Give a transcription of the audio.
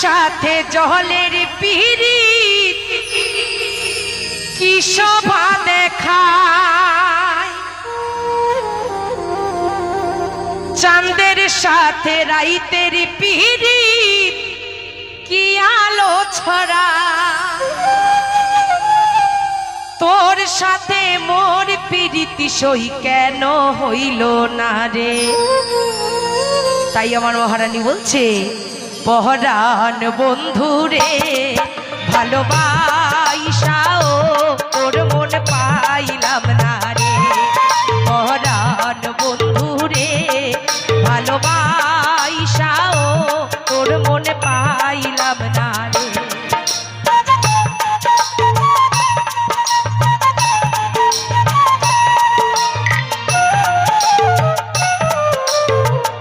সাথে জলের পিরিত কি শোভা দেখায়, চাঁদের সাথে রাইতের পিরিত কি আলো ছড়ায়। তোর সাথে মোর পিরিতি সই কেন হইল না রে। তাই আমার মহারানী বলছে, পহরান বন্ধু রে ভালোবাসাও তোর মন পাইলাম না রে। পহরান বন্ধু রে ভালোবাসাও তোর মন পাইলাম না রে।